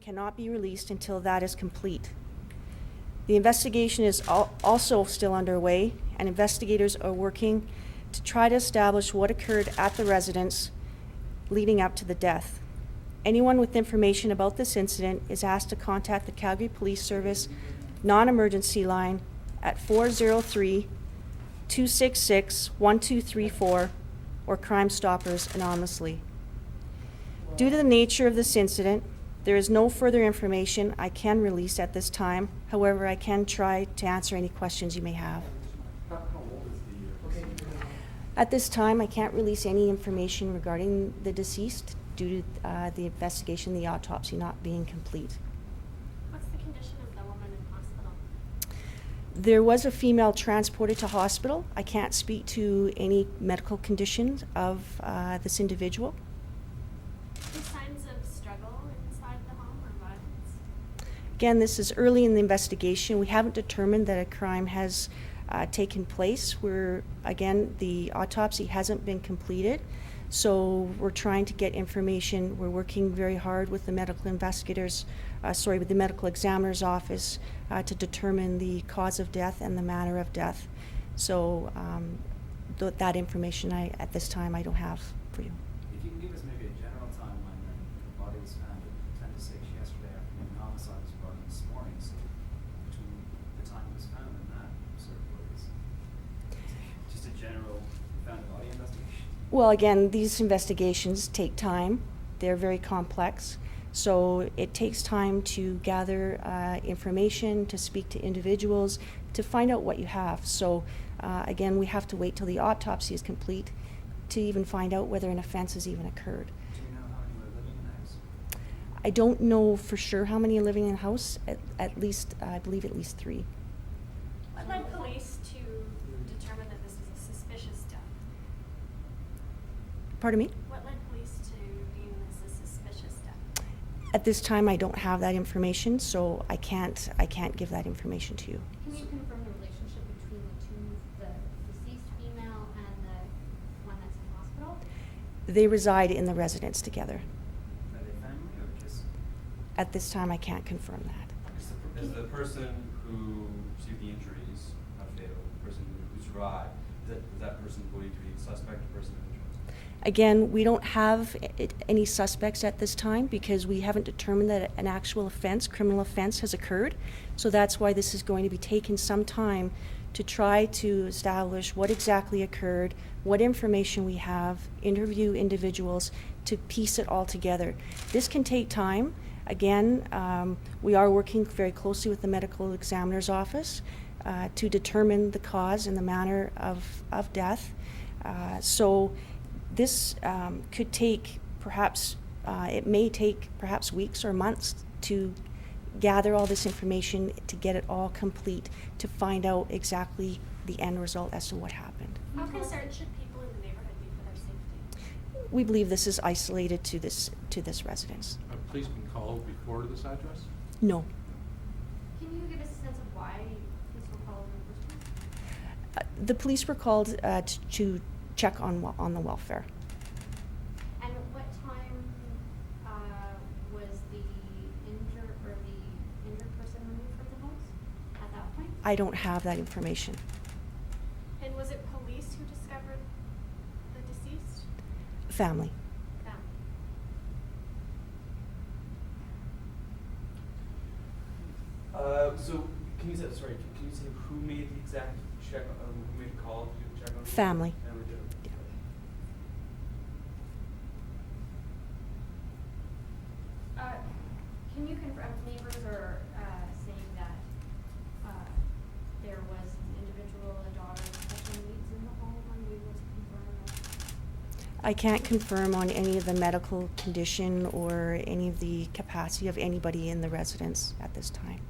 cannot be released until that is complete. The investigation is also still underway, and investigators are working to try to establish what occurred at the residence leading up to the death. Anyone with information about this incident is asked to contact the Calgary Police Service non-emergency line at 403-266-1234 or Crime Stoppers anonymously. Due to the nature of this incident, there is no further information I can release at this time. However, I can try to answer any questions you may have. How old is the At this time, I can't release any information regarding the deceased due to the investigation, the autopsy not being complete. What's the condition of the woman in hospital? There was a female transported to hospital. I can't speak to any medical conditions of this individual. Any signs of struggle inside the home or violence? Again, this is early in the investigation. We haven't determined that a crime has taken place. Again, the autopsy hasn't been completed, so we're trying to get information. We're working very hard with the medical investigators, with the medical examiner's office to determine the cause of death and the manner of death. So that information at this time I don't have for you. If you can give us maybe a general timeline, then the body was found at 10 to 6 yesterday afternoon. Homicide was brought in this morning, so between the time it was found and that, sort of what is just a general found body investigation? Well, again, these investigations take time. They're very complex. So it takes time to gather information, to speak to individuals, to find out what you have. So again, we have to wait till the autopsy is complete to even find out whether an offense has even occurred. Do you know how many were living in the house? I don't know for sure how many are living in the house. At least, I believe at least 3. What led police to determine that this was a suspicious death? Pardon me? What led police to deem this a suspicious death? At this time, I don't have that information, so I can't give that information to you. Can you confirm the relationship between the deceased female and the one that's in hospital? They reside in the residence together. Are they family or just? At this time, I can't confirm that. Is the person who received the injuries, not fatal, the person who survived, is that person going to be a suspect or person of interest? Again, we don't have any suspects at this time because we haven't determined that an actual offense, criminal offense, has occurred. So that's why this is going to be taking some time to try to establish what exactly occurred, what information we have, interview individuals to piece it all together. This can take time. Again, we are working very closely with the medical examiner's office to determine the cause and the manner of death. So this could take it may take perhaps weeks or months to gather all this information, to get it all complete, to find out exactly the end result as to what happened. How concerned should people in the neighborhood be for their safety? We believe this is isolated to this residence. Have police been called before to this address? No. Can you give us a sense of why police were called in the first place? The police were called to check on the welfare. And at what time was the injured person removed from the house at that point? I don't have that information. And was it police who discovered the deceased? Family. Family. So can you say who made the exact check, who made the call to check on? Family. Family did. Can you confirm neighbors are saying that there was an individual, a daughter with special needs in the home? Are you able to confirm that? I can't confirm on any of the medical condition or any of the capacity of anybody in the residence at this time.